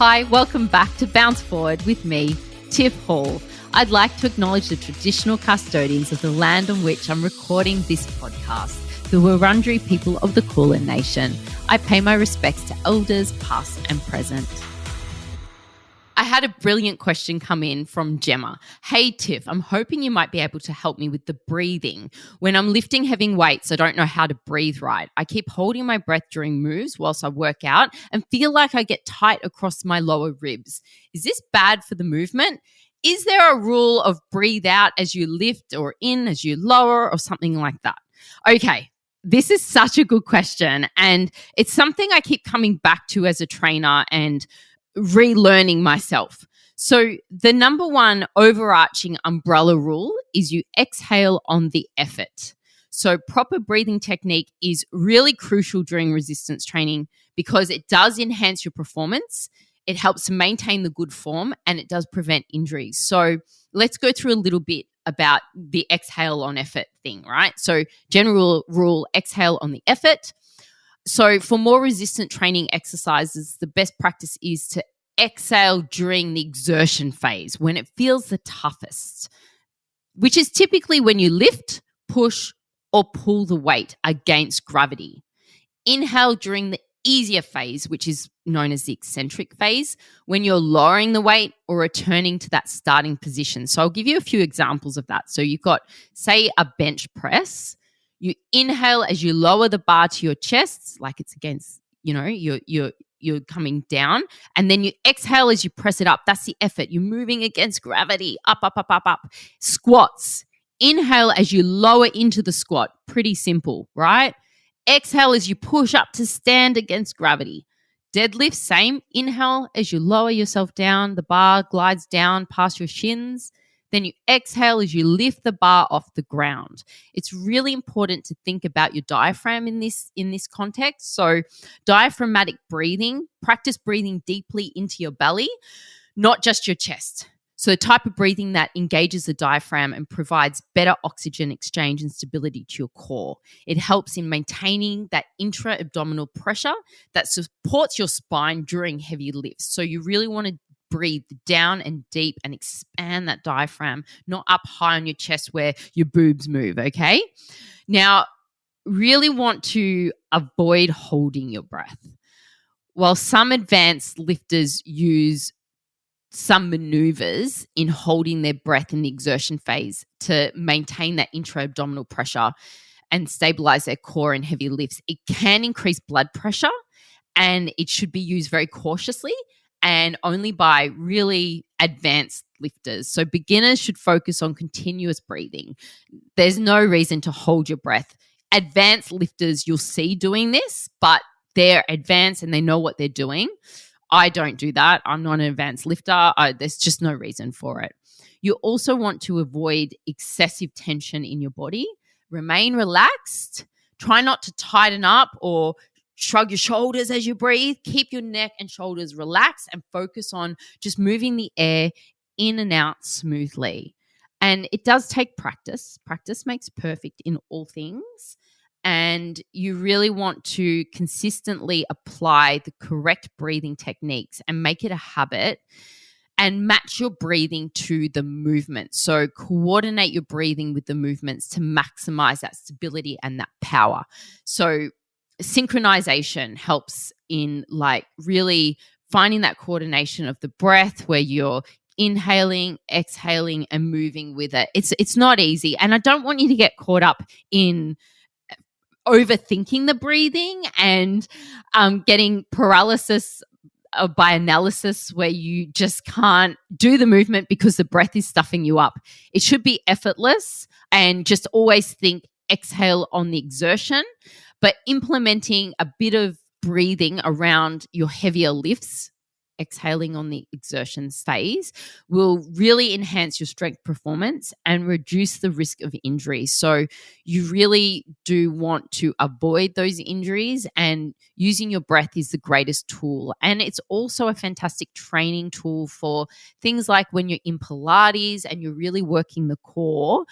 Hi, welcome back to Bounce Forward with me, Tiff Hall. I'd like to acknowledge the traditional custodians of the land on which I'm recording this podcast, the Wurundjeri people of the Kulin Nation. I pay my respects to elders past and present. I had a brilliant question come in from Gemma. Hey Tiff, I'm hoping you might be able to help me with the breathing. When I'm lifting heavy weights, I don't know how to breathe right. I keep holding my breath during moves whilst I work out and feel like I get tight across my lower ribs. Is this bad for the movement? Is there a rule of breathe out as you lift or in as you lower or something like that? Okay, this is such a good question, and it's something I keep coming back to as a trainer and relearning myself. So the number one overarching umbrella rule is you exhale on the effort. So proper breathing technique is really crucial during resistance training because it does enhance your performance. It helps to maintain the good form and it does prevent injuries. So let's go through a little bit about the exhale on effort thing, right? So general rule, exhale on the effort. So for more resistant training exercises, the best practice is to exhale during the exertion phase when it feels the toughest, which is typically when you lift, push, or pull the weight against gravity. Inhale during the easier phase, which is known as the eccentric phase, when you're lowering the weight or returning to that starting position. So I'll give you a few examples of that. So you've got, say, a bench press. You inhale as you lower the bar to your chest, like it's against, you're coming down, and then you exhale as you press it up. That's the effort. You're moving against gravity, up, up, up, up, up. Squats. Inhale as you lower into the squat. Pretty simple, right? Exhale as you push up to stand against gravity. Deadlift, same. Inhale as you lower yourself down. The bar glides down past your shins. Then you exhale as you lift the bar off the ground. It's really important to think about your diaphragm in this context. So diaphragmatic breathing, practice breathing deeply into your belly, not just your chest. So the type of breathing that engages the diaphragm and provides better oxygen exchange and stability to your core. It helps in maintaining that intra-abdominal pressure that supports your spine during heavy lifts. So you really want to breathe down and deep and expand that diaphragm, not up high on your chest where your boobs move, okay? Now, really want to avoid holding your breath. While some advanced lifters use some maneuvers in holding their breath in the exertion phase to maintain that intra-abdominal pressure and stabilize their core in heavy lifts, it can increase blood pressure and it should be used very cautiously and only by really advanced lifters. So beginners should focus on continuous breathing. There's no reason to hold your breath. Advanced lifters you'll see doing this, but they're advanced and they know what they're doing. I don't do that. I'm not an advanced lifter. There's just no reason for it. You also want to avoid excessive tension in your body. Remain relaxed. Try not to tighten up or shrug your shoulders as you breathe. Keep your neck and shoulders relaxed and focus on just moving the air in and out smoothly. And it does take practice. Practice makes perfect in all things. And you really want to consistently apply the correct breathing techniques and make it a habit and match your breathing to the movement. So coordinate your breathing with the movements to maximize that stability and that power. So synchronization helps in like really finding that coordination of the breath where you're inhaling, exhaling, and moving with it. It's not easy. And I don't want you to get caught up in overthinking the breathing and getting paralysis by analysis where you just can't do the movement because the breath is stuffing you up. It should be effortless and just always think exhale on the exertion, but implementing a bit of breathing around your heavier lifts, exhaling on the exertion phase, will really enhance your strength performance and reduce the risk of injury. So you really do want to avoid those injuries, and using your breath is the greatest tool. And it's also a fantastic training tool for things like when you're in Pilates and you're really working the core.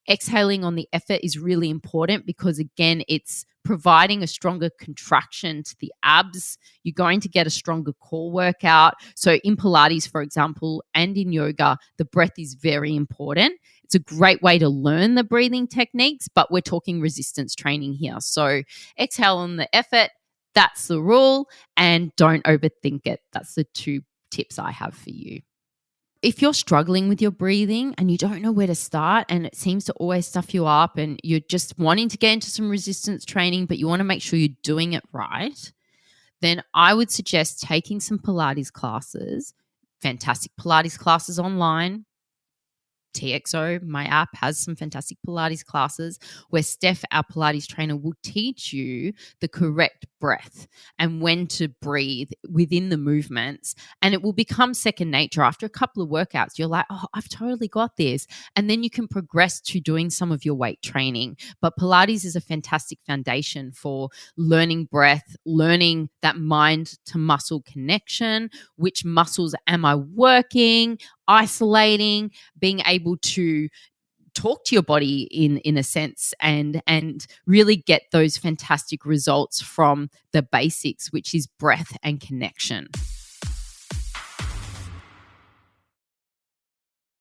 Exhaling on the effort is really important because, again, it's providing a stronger contraction to the abs. You're going to get a stronger core workout. So in Pilates, for example, and in yoga, the breath is very important. It's a great way to learn the breathing techniques, but we're talking resistance training here. So exhale on the effort, that's the rule, and don't overthink it. That's the 2 tips I have for you. If you're struggling with your breathing and you don't know where to start and it seems to always stuff you up and you're just wanting to get into some resistance training, but you want to make sure you're doing it right, then I would suggest taking some Pilates classes, fantastic Pilates classes online. TXO, my app, has some fantastic Pilates classes where Steph, our Pilates trainer, will teach you the correct breath and when to breathe within the movements. And it will become second nature. After a couple of workouts, you're like, oh, I've totally got this. And then you can progress to doing some of your weight training. But Pilates is a fantastic foundation for learning breath, learning that mind to muscle connection. Which muscles am I working? Isolating, being able to talk to your body in a sense and really get those fantastic results from the basics, which is breath and connection.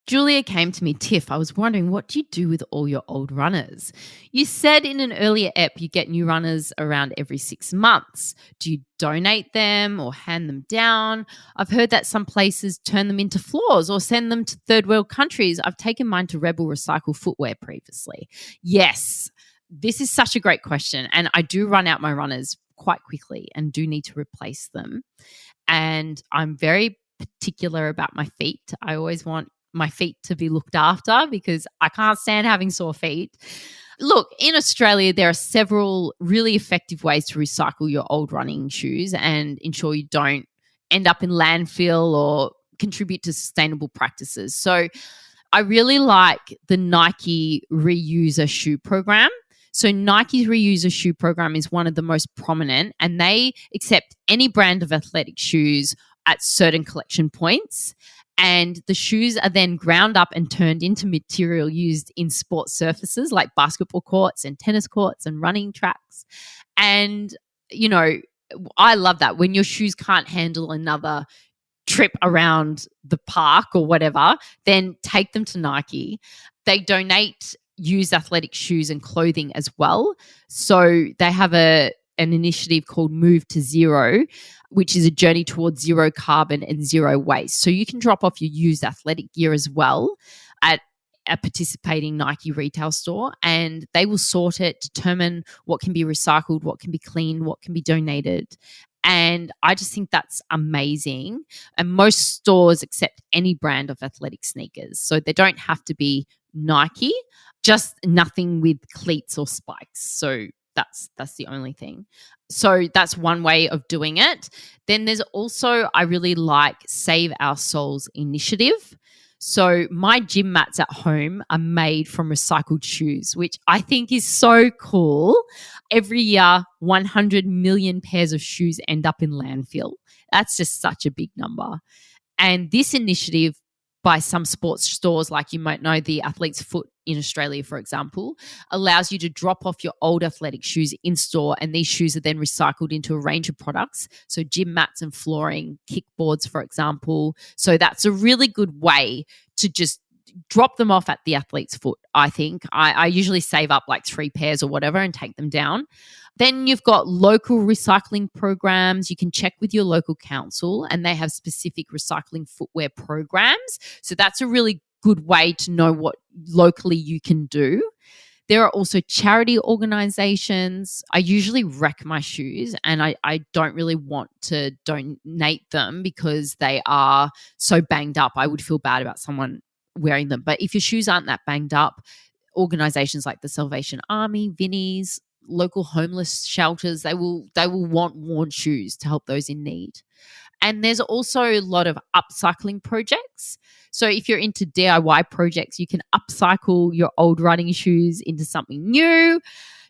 Julia came to me, Tiff, I was wondering, what do you do with all your old runners? You said in an earlier ep you get new runners around every 6 months. Do you donate them or hand them down? I've heard that some places turn them into floors or send them to third world countries. I've taken mine to Rebel Recycle Footwear previously. Yes, this is such a great question. And I do run out my runners quite quickly and do need to replace them. And I'm very particular about my feet. I always want my feet to be looked after because I can't stand having sore feet. Look, in Australia, there are several really effective ways to recycle your old running shoes and ensure you don't end up in landfill or contribute to sustainable practices. So I really like the Nike Reuser Shoe Program. So Nike's Reuser Shoe Program is one of the most prominent, and they accept any brand of athletic shoes at certain collection points. And the shoes are then ground up and turned into material used in sports surfaces like basketball courts and tennis courts and running tracks. And, you know, I love that. When your shoes can't handle another trip around the park or whatever, then take them to Nike. They donate used athletic shoes and clothing as well. So they have an initiative called Move to Zero, which is a journey towards zero carbon and zero waste. So you can drop off your used athletic gear as well at a participating Nike retail store, and they will sort it, determine what can be recycled, what can be cleaned, what can be donated. And I just think that's amazing. And most stores accept any brand of athletic sneakers. So they don't have to be Nike, just nothing with cleats or spikes. So that's the only thing. So that's one way of doing it. Then there's also, I really like Save Our Souls initiative. So my gym mats at home are made from recycled shoes, which I think is so cool. Every year, 100 million pairs of shoes end up in landfill. That's just such a big number. And this initiative by some sports stores, like you might know the Athlete's Foot in Australia, for example, allows you to drop off your old athletic shoes in store, and these shoes are then recycled into a range of products. So gym mats and flooring, kickboards, for example. So that's a really good way to just drop them off at the Athlete's Foot, I think. I usually save up like 3 pairs or whatever and take them down. Then you've got local recycling programs. You can check with your local council, and they have specific recycling footwear programs. So that's a really good way to know what locally you can do. There are also charity organizations. I usually wreck my shoes, and I don't really want to donate them because they are so banged up. I would feel bad about someone wearing them. But if your shoes aren't that banged up, organizations like the Salvation Army, Vinnie's, local homeless shelters, they will want worn shoes to help those in need. And there's also a lot of upcycling projects. So if you're into DIY projects, you can upcycle your old running shoes into something new.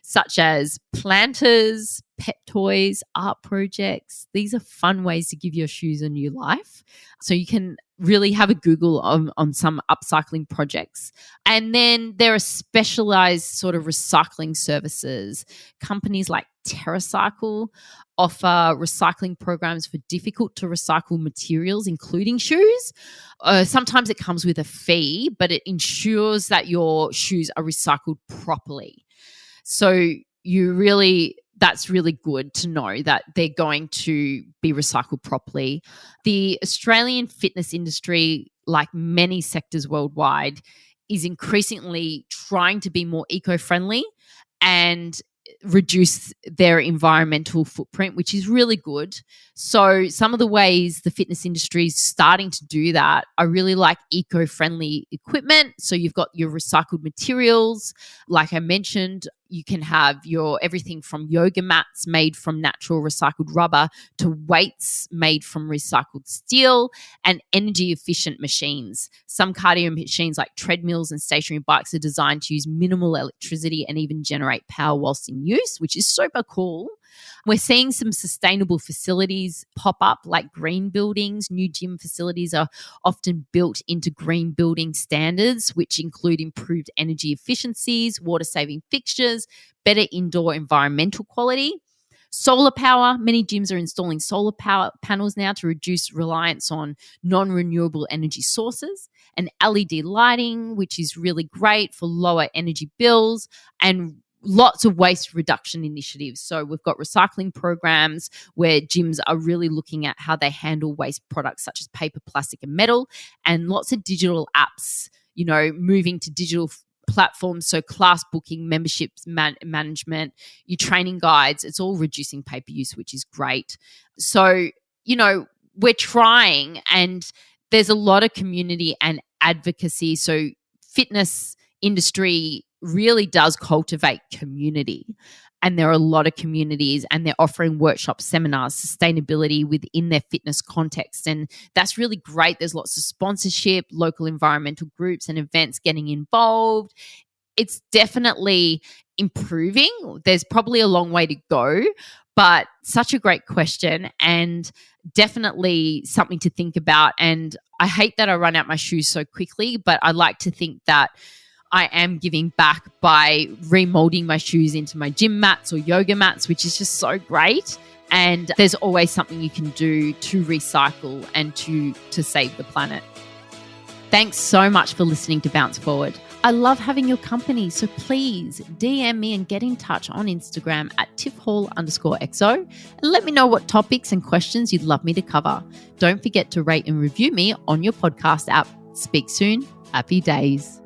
such as planters, pet toys, art projects. These are fun ways to give your shoes a new life. So you can really have a Google on some upcycling projects. And then there are specialized sort of recycling services. Companies like TerraCycle offer recycling programs for difficult to recycle materials, including shoes. Sometimes it comes with a fee, but it ensures that your shoes are recycled properly. So that's really good to know that they're going to be recycled properly. The Australian fitness industry, like many sectors worldwide, is increasingly trying to be more eco-friendly and reduce their environmental footprint, which is really good. So some of the ways the fitness industry is starting to do that are really like eco-friendly equipment. So you've got your recycled materials. Like I mentioned, you can have your everything from yoga mats made from natural recycled rubber to weights made from recycled steel and energy efficient machines. Some cardio machines like treadmills and stationary bikes are designed to use minimal electricity and even generate power whilst in use, which is super cool. We're seeing some sustainable facilities pop up like green buildings. New gym facilities are often built into green building standards, which include improved energy efficiencies, water-saving fixtures, better indoor environmental quality. Solar power. Many gyms are installing solar power panels now to reduce reliance on non-renewable energy sources. And LED lighting, which is really great for lower energy bills, and lots of waste reduction initiatives. So we've got recycling programs where gyms are really looking at how they handle waste products such as paper, plastic, and metal, and lots of digital apps, moving to digital platforms. So class booking, memberships management, your training guides, it's all reducing paper use, which is great. So, we're trying, and there's a lot of community and advocacy. So fitness industry really does cultivate community, and there are a lot of communities, and they're offering workshops, seminars, sustainability within their fitness context, and that's really great. There's lots of sponsorship, local environmental groups and events getting involved. It's definitely improving. There's probably a long way to go, but such a great question and definitely something to think about. And I hate that I run out my shoes so quickly, but I like to think that I am giving back by remolding my shoes into my gym mats or yoga mats, which is just so great. And there's always something you can do to recycle and to save the planet. Thanks so much for listening to Bounce Forward. I love having your company, so please DM me and get in touch on Instagram at tiffhall_xo and let me know what topics and questions you'd love me to cover. Don't forget to rate and review me on your podcast app. Speak soon. Happy days.